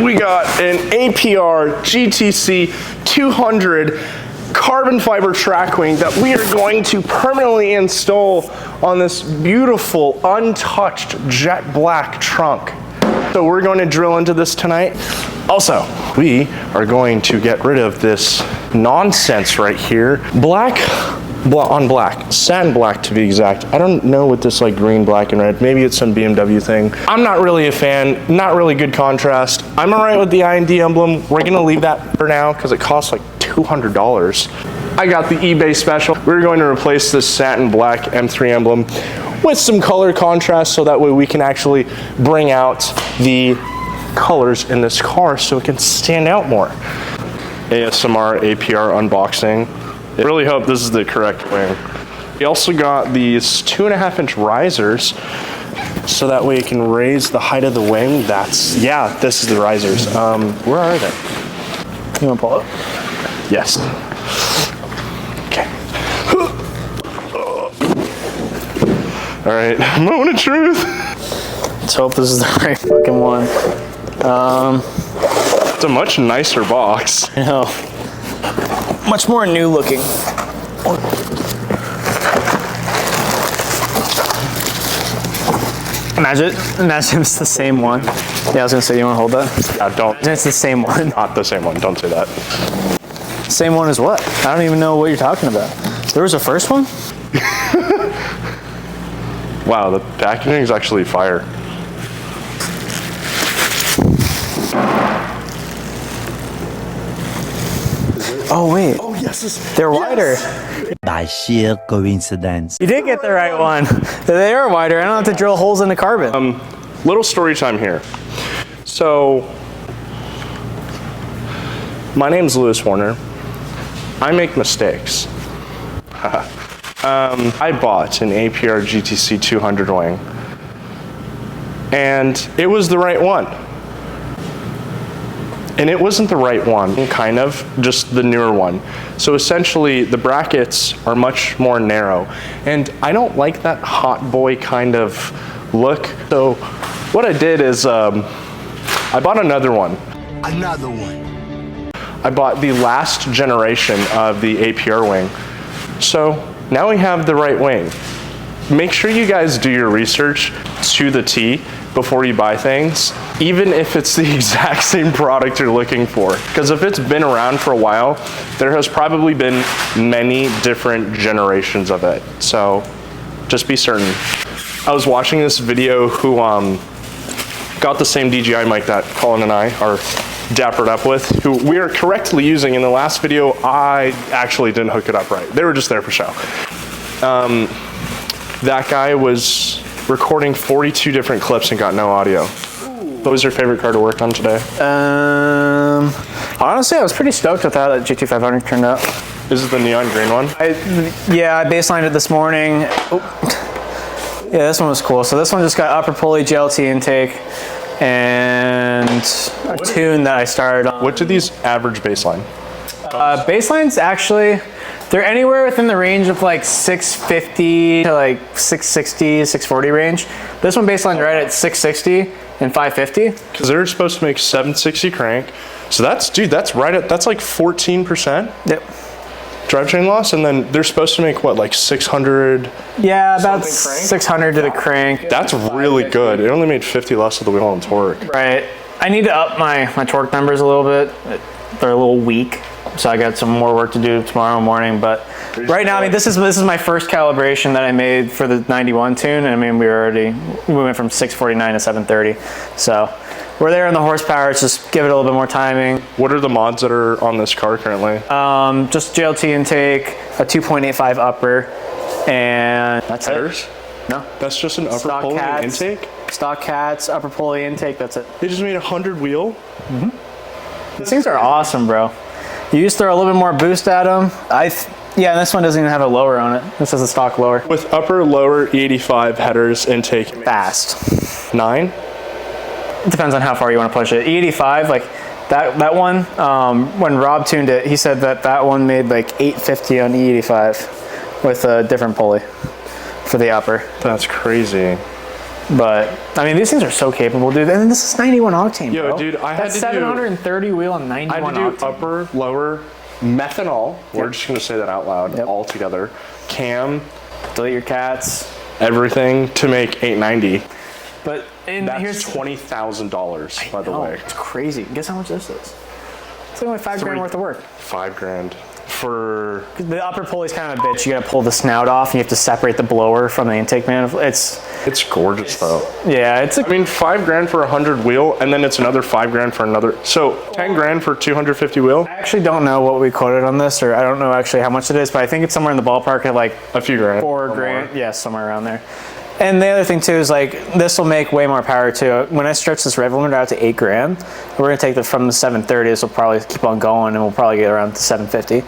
we got an APR GTC 200 carbon fiber track wing that we are going to permanently install on this beautiful, untouched jet black trunk. So we're going to drill into this tonight. Also, we are going to get rid of this nonsense right here. Black on black, satin black to be exact. I don't know what this like green, black, and red, maybe it's some BMW thing. I'm not really a fan, not really good contrast. I'm all right with the I&D emblem. We're gonna leave that for now because it costs like $200. I got the eBay special. We're going to replace this satin black M3 emblem with some color contrast so that way we can actually bring out the colors in this car so it can stand out more. ASMR APR unboxing. I really hope this is the correct wing. We also got these 2.5-inch risers so that way you can raise the height of the wing. Yeah, this is the risers. Where are they? You wanna pull up? Yes. Okay. All right, moment of truth. Let's hope this is the right fucking one. It's a much nicer box. I know. Much more new looking. Imagine it's the same one. Yeah, I was gonna say, you wanna hold that? Don't. Imagine it's the same one. Not the same one, don't say that. Same one as what? I don't even know what you're talking about. There was a first one? Wow, the packaging is actually fire. Oh wait. Oh yes, they're wider. By sheer coincidence. You did get the right one. They are wider. I don't have to drill holes in the carbon. Little story time here. So, my name's Lewis Warner. I make mistakes. I bought an APR GTC 200 wing, and it was the right one. And it wasn't the right one, kind of, just the newer one. So essentially, the brackets are much more narrow. And I don't like that hot boy kind of look. So what I did is, I bought another one. Another one. I bought the last generation of the APR wing. So now we have the right wing. Make sure you guys do your research to the T before you buy things, even if it's the exact same product you're looking for. Because if it's been around for a while, there has probably been many different generations of it. So just be certain. I was watching this video who got the same DJI mic that Colin and I are dappered up with, who we are correctly using. In the last video, I actually didn't hook it up right. They were just there for show. That guy was recording 42 different clips and got no audio. What was your favorite car to work on today? Honestly, I was pretty stoked with how that GT500 turned out. Is it the neon green one? Yeah, I baselined it this morning. Oh. Yeah, this one was cool. So this one just got upper pulley GLT intake and a tune that I started on. What do these average baseline? Baselines actually, they're anywhere within the range of like 650 to like 660, 640 range. This one baseline right at 660 and 550. Because they're supposed to make 760 crank. So that's, dude, that's right at, that's like 14%. Yep. Drivetrain loss, and then they're supposed to make what, like 600? Yeah, about 600 to the crank. That's really good. It only made 50 less of the wheel and torque. Right. I need to up my torque numbers a little bit. They're a little weak, so I got some more work to do tomorrow morning. But right now, I mean, this is my first calibration that I made for the 91 tune. And I mean, we went from 649 to 730. So we're there in the horsepower. It's just give it a little bit more timing. What are the mods that are on this car currently? Just JLT intake, a 2.85 upper, and that's Headers? it. No. That's just an upper pulley intake? Stock cats, upper pulley intake, that's it. They just made 100 wheel? Mm-hmm. These things are awesome, bro. You just throw a little bit more boost at them. Yeah, this one doesn't even have a lower on it. This is a stock lower. With upper, lower, E85 headers intake. Fast. 9? It depends on how far you want to push it. E85, like that one, when Rob tuned it, he said that one made like 850 on E85 with a different pulley for the upper. That's crazy. But I mean, these things are so capable, dude. And this is 91 octane, Yo, bro. dude, I had That's to 730 wheel and 91 I had to do octane. upper, lower, methanol. We're just gonna say that out loud all together. Cam, Delete your cats. everything to make 890. But That's here's $20,000, by the way. It's crazy. Guess how much this is? It's only $5 grand worth of work. $5,000 for. The upper pulley's kind of a bitch. You gotta pull the snout off, and you have to separate the blower from the intake manifold. It's gorgeous though. Yeah, it's. I mean, $5,000 for 100 wheel, and then it's another $5,000 for another. So $10,000 for 250 wheel. I actually don't know what we quoted on this, or I don't know actually how much it is, but I think it's somewhere in the ballpark of like A few grand. $4 grand. Yeah, somewhere around there. And the other thing too is like this will make way more power too. When I stretch this rev limiter out to $8 grand, we're gonna take from the 730. This will probably keep on going, and we'll probably get around to 750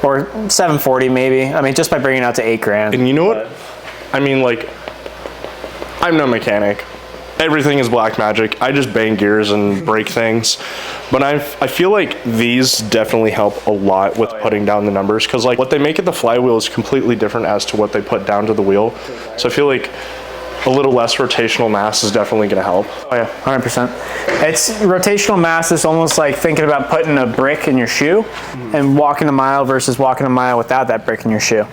or 740 maybe. I mean, just by bringing it out to $8 grand. And you know what? I mean, like, I'm no mechanic. Everything is black magic. I just bang gears and break things. But I feel like these definitely help a lot with putting down the numbers, because like what they make at the flywheel is completely different as to what they put down to the wheel. So I feel like a little less rotational mass is definitely going to help. Oh yeah, 100%. It's rotational mass is almost like thinking about putting a brick in your shoe and walking a mile versus walking a mile without that brick in your shoe.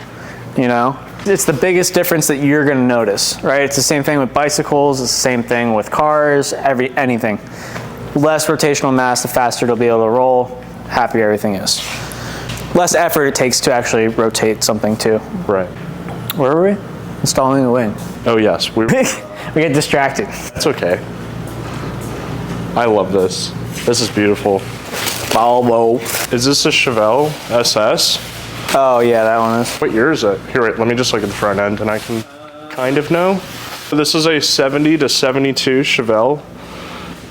You know? It's the biggest difference that you're going to notice, right? It's the same thing with bicycles, it's the same thing with cars, anything. Less rotational mass, the faster it'll be able to roll, happier everything is. Less effort it takes to actually rotate something too. Right. Where were we? Installing the wing. Oh yes, we get distracted. It's okay. I love this. This is beautiful. Volvo. Is this a Chevelle SS? Oh yeah, that one is. What year is it? Here, wait, let me just look at the front end and I can kind of know. This is a 70 to 72 Chevelle.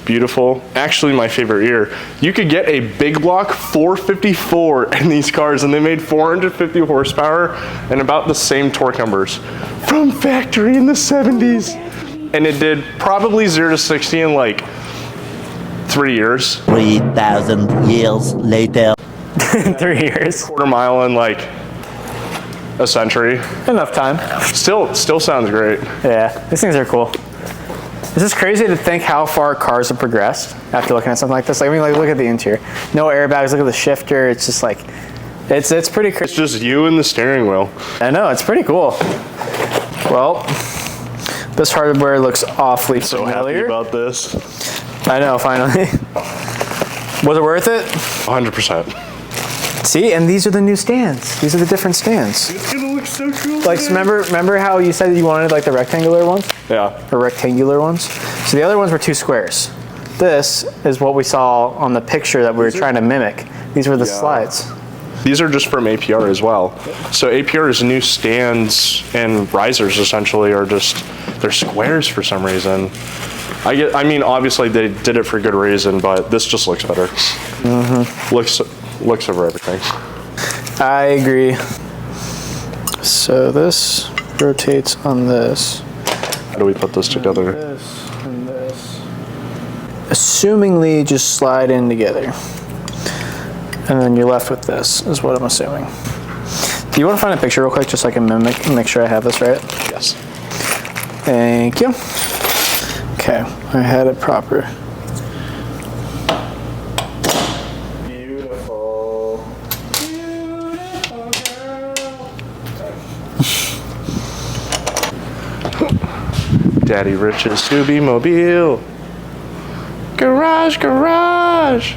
Beautiful. Actually, my favorite year. You could get a big block 454 in these cars, and they made 450 horsepower and about the same torque numbers from factory in the 70s. And it did probably 0 to 60 in like 3 years. 3,000 years later. 3 years. Quarter mile in like a century. Enough time. Still sounds great. Yeah, these things are cool. It's just crazy to think how far cars have progressed after looking at something like this. Like, I mean, like, look at the interior. No airbags, look at the shifter. It's just like, it's pretty crazy. It's just you and the steering wheel. I know, it's pretty cool. Well, this hardware looks awfully So happy familiar. about this. I know, finally. Was it worth it? 100%. See, and these are the new stands. These are the different stands. It's gonna look so cool. Like, remember how you said you wanted like the rectangular ones? Yeah. Or rectangular ones? So the other ones were 2 squares. This is what we saw on the picture that we were trying to mimic. These were the slides. These are just from APR as well. So APR's new stands and risers essentially are just, they're squares for some reason. I mean, obviously they did it for good reason, but this just looks better. Looks over everything. I agree. So this rotates on this. How do we put this together? This and this. Assumingly just slide in together. And then you're left with this, is what I'm assuming. Do you want to find a picture real quick just so I can make sure I have this right? Yes. Thank you. Okay, I had it proper. Beautiful. Beautiful girl. Daddy Rich's Scooby Mobile. Garage, garage.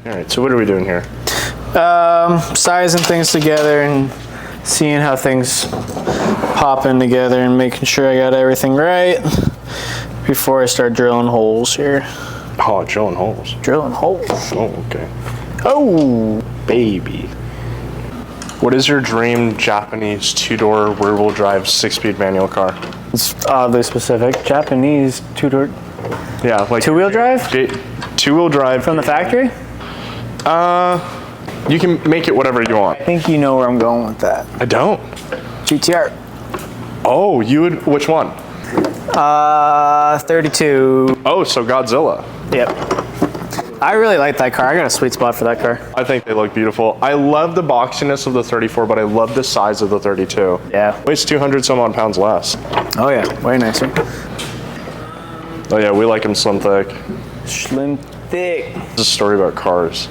All right, so what are we doing here? Sizing things together and seeing how thing pop in together and making sure I got everything right. before I start drilling holes here. Oh, drilling holes. Drilling holes. Oh, okay. Oh, Baby. What is your dream Japanese two-door rear-wheel drive 6-speed manual car? it's oddly specific. Japanese two-door, Yeah, like two-wheel drive two-wheel drive. from the factory. You can make it whatever you want. I think you know where I'm going with that. I don't. GTR. Oh, you would. Which one? 32. Oh, so Godzilla. Yep. I really like that car. I got a sweet spot for that car. I think they look beautiful. I love the boxiness of the 34, but I love the size of the 32. Yeah. Weighs 200 some odd pounds less. Oh yeah, way nicer. Oh yeah, we like them slim thick. Slim thick. It's a story about cars.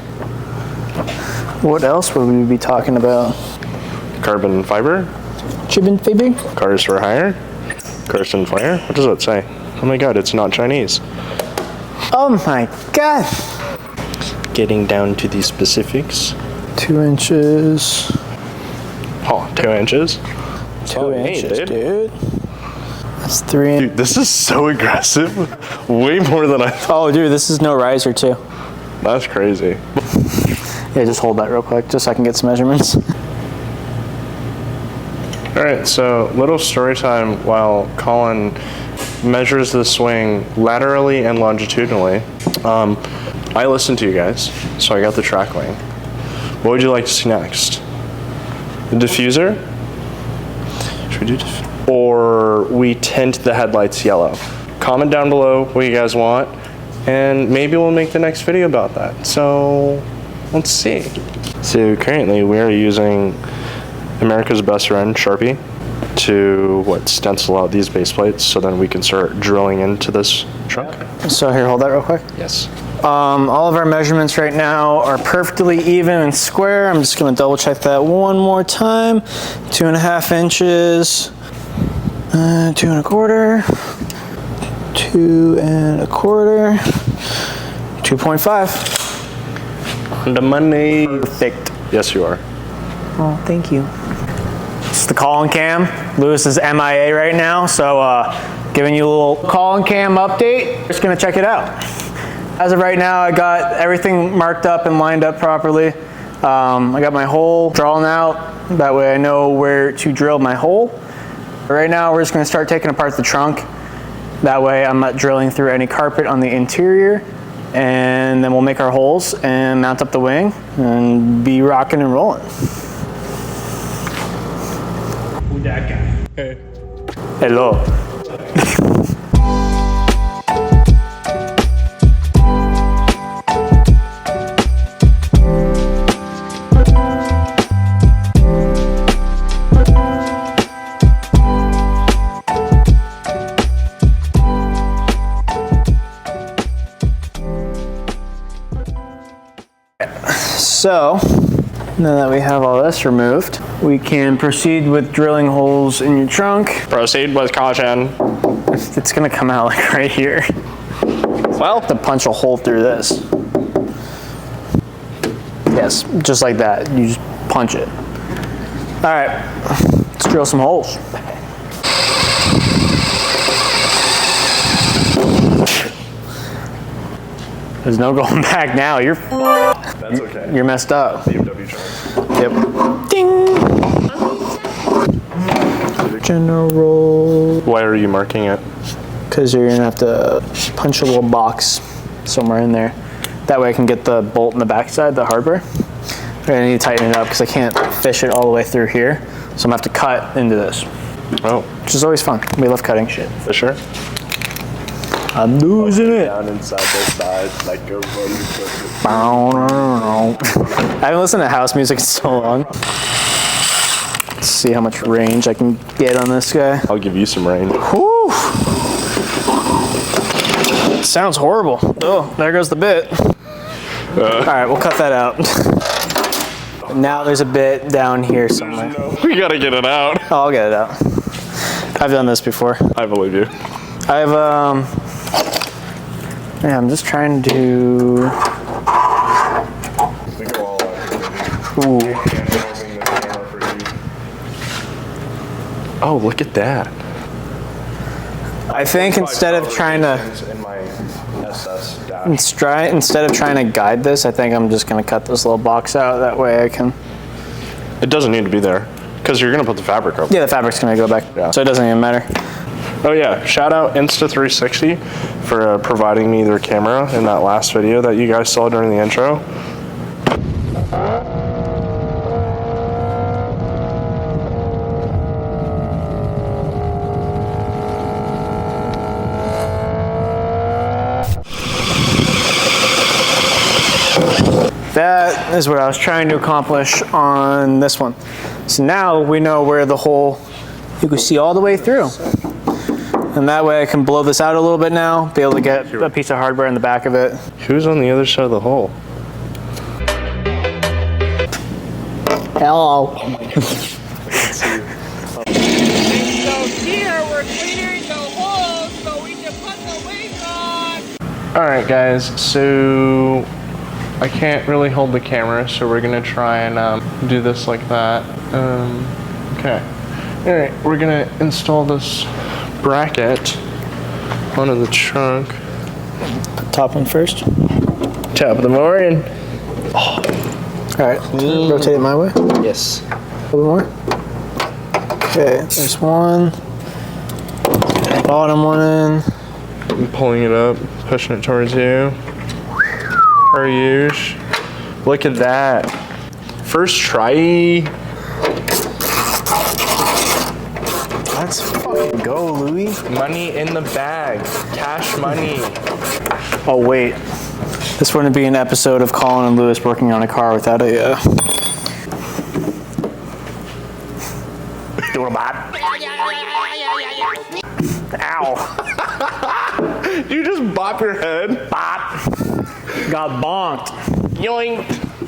What else would we be talking about? Carbon fiber, Chibbin fiber? cars for hire, cars on fire. What does that say? Oh my god, it's not Chinese. Oh my god. Getting down to the specifics. 2 inches. Oh, 2 inches. 2 inches, dude. That's 3 inches. Dude, this is so aggressive. Way more than I thought. Oh, dude, this is no riser too. That's crazy. Yeah, just hold that real quick, just so I can get some measurements. All right, so little story time while Colin measures the swing laterally and longitudinally. I listened to you guys, so I got the track wing. What would you like to see next? The diffuser? Should we do or we tint the headlights yellow? Comment down below what you guys want, and maybe we'll make the next video about that. So let's see. So currently we are using America's Best Friend Sharpie to stencil out these base plates, so then we can start drilling into this trunk. So here, hold that real quick. Yes. All of our measurements right now are perfectly even and square. I'm just gonna double check that one more time. 2.5 inches, 2 1/4, 2 1/4, 2.5. The money. Perfect. Yes, you are. Oh, thank you. It's the Colin cam. Lewis is MIA right now, so giving you a little Colin cam update. Just gonna check it out. As of right now, I got everything marked up and lined up properly. I got my hole drawn out. That way I know where to drill my hole. Right now, we're just gonna start taking apart the trunk. That way I'm not drilling through any carpet on the interior. And then we'll make our holes and mount up the wing and be rocking and rolling. Who that guy? Hey. Hello. So, now that we have all this removed, we can proceed with drilling holes in your trunk. Proceed with caution. It's gonna come out like right here. Well, to punch a hole through this. Yes, just like that. You just punch it. All right, let's drill some holes. There's no going back now. That's okay. You're messed up. BMW truck. Yep. Ding. General. Why are you marking it? Because you're gonna have to punch a little box somewhere in there. That way I can get the bolt in the backside, the hardware. I need to tighten it up because I can't fish it all the way through here. So I'm gonna have to cut into this, Oh, which is always fun. We love cutting shit. for sure. I'm losing it. Down and side by side like a roller coaster. I haven't listened to house music in so long. Let's see how much range I can get on this guy. I'll give you some rain. Whew. Sounds horrible. Oh, there goes the bit. All right, we'll cut that out. Now there's a bit down here somewhere. We gotta get it out. Oh, I'll get it out. I've done this before. I believe you. I've yeah, I'm just trying to. We go all out. Ooh. Oh, look at that. I think instead of trying to in my SS dash. instead of trying to guide this, I think I'm just gonna cut this little box out. That way I can. It doesn't need to be there because you're gonna put the fabric over. Yeah, the fabric's gonna go back, Yeah. so it doesn't even matter. Oh yeah, shout out Insta360 for providing me their camera in that last video that you guys saw during the intro. That is what I was trying to accomplish on this one. So now we know where the hole, you can see all the way through. And that way I can blow this out a little bit now, be able to get a piece of hardware in the back of it. Who's on the other side of the hole? Hello. So here we're clearing the holes so we can put the wings on. All right, guys. So I can't really hold the camera, so we're gonna try and do this like that. Okay. All right, we're gonna install this bracket onto the trunk. Top one first. Top of the morning. All right, rotate it my way. Yes. A little more. Okay, there's one. Bottom one in. I'm pulling it up, pushing it towards you. Use. Look at that. First try. Let's fucking go, Louis. Money in the bag. Cash money. Oh wait, this wouldn't be an episode of Colin and Lewis working on a car without a Ow. You just bop your head. Bop. Got bonked. Yoink.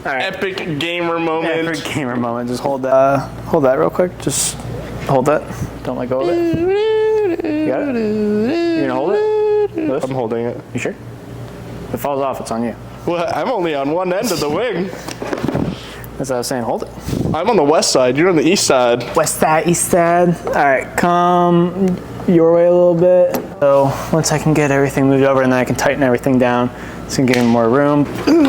All right. Epic gamer moment. Epic gamer moment. Just hold that real quick. Just hold that. Don't let go of it. You got it? You gonna hold it? Lewis? I'm holding it. You sure? If it falls off, it's on you. Well, I'm only on one end of the wing. That's what I was saying. Hold it. I'm on the west side. You're on the east side. West side, east side. All right, come your way a little bit. So once I can get everything moved over and then I can tighten everything down, it's gonna give me more room.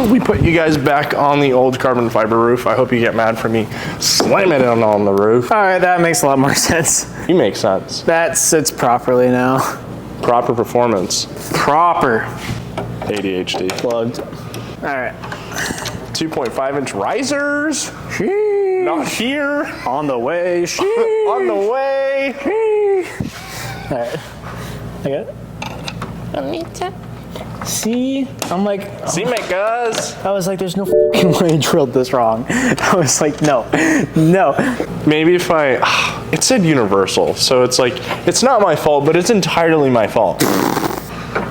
We put you guys back on the old carbon fiber roof. I hope you get mad for me slamming it on the roof. All right, that makes a lot more sense. You make sense. That sits properly now. Proper performance. Proper. ADHD. Plugged. All right. 2.5-inch risers. Not here. On the way. On the way. All right. I got it. See, I'm like, See me, guys. I was like, there's no fucking way I drilled this wrong. I was like, no. Maybe if it said Universal, so it's like, it's not my fault, but it's entirely my fault.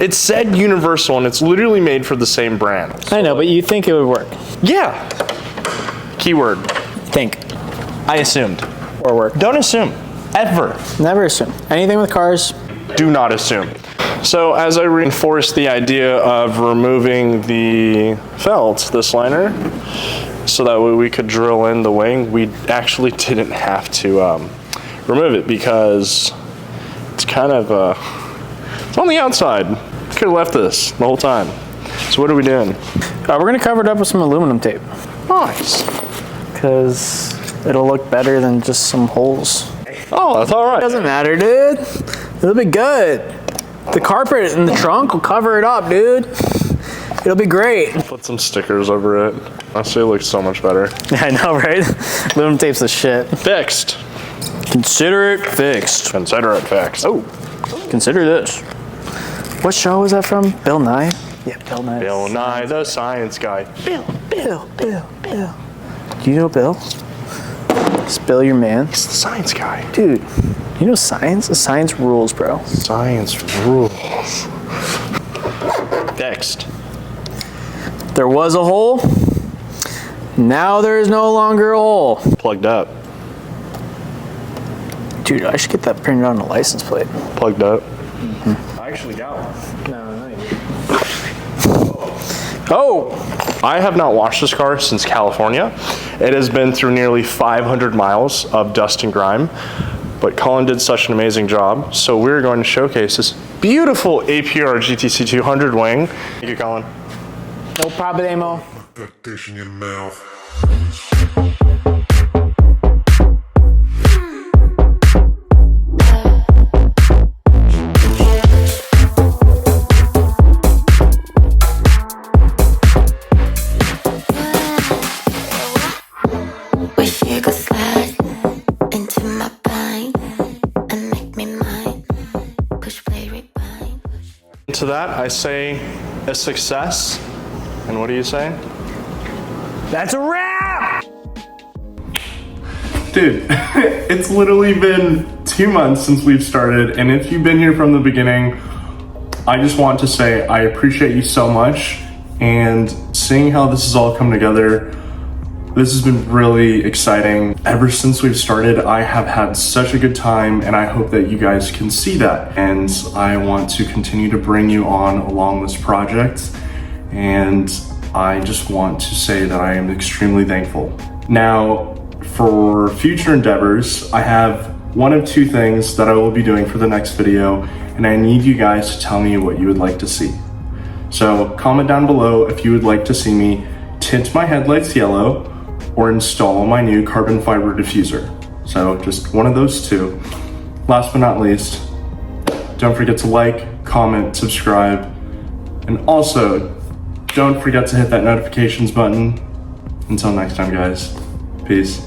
It said Universal, and it's literally made for the same brand. I know, but you think it would work. Yeah. Keyword. Think. I assumed. Or work. Don't assume. Ever. Never assume. Anything with cars. Do not assume. So as I reinforced the idea of removing the felt, this liner, so that way we could drill in the wing, we actually didn't have to remove it because it's kind of, it's on the outside. Could have left this the whole time. So what are we doing? We're gonna cover it up with some aluminum tape. Nice. Because it'll look better than just some holes. Oh, that's all right. Doesn't matter, dude. It'll be good. The carpet in the trunk will cover it up, dude. It'll be great. Put some stickers over it. Honestly, it looks so much better. I know, right? Aluminum tape's the shit. Fixed. Consider it fixed. Consider it fixed. Oh, consider this. What show was that from? Bill Nye? Yeah, Bill Nye. Bill Nye, the science guy. Bill. Do you know Bill? Spill your man. He's the science guy. Dude, you know science? Science rules, bro. Science rules. Fixed. There was a hole. Now there is no longer a hole. Plugged up. Dude, I should get that printed on a license plate. Plugged up. Mm-hmm. I actually got one. No. Oh! I have not washed this car since California. It has been through nearly 500 miles of dust and grime. but Colin did such an amazing job. So we're going to showcase this beautiful APR GTC 200 wing. Thank you, Colin. No problemo. That dish in your mouth. Wish you could slide into my bind and make me mine. Push play rewind. To that, I say a success. And what do you say? That's a wrap! Dude, it's literally been 2 months since we've started, and if you've been here from the beginning, I just want to say I appreciate you so much, and seeing how this has all come together, this has been really exciting. Ever since we've started, I have had such a good time, and I hope that you guys can see that. And I want to continue to bring you on along this project, and I just want to say that I am extremely thankful. Now, for future endeavors, I have one of two things that I will be doing for the next video, and I need you guys to tell me what you would like to see. So comment down below if you would like to see me tint my headlights yellow or install my new carbon fiber diffuser. So just one of those two. Last but not least, don't forget to like, comment, subscribe, and also don't forget to hit that notifications button. Until next time, guys. Peace.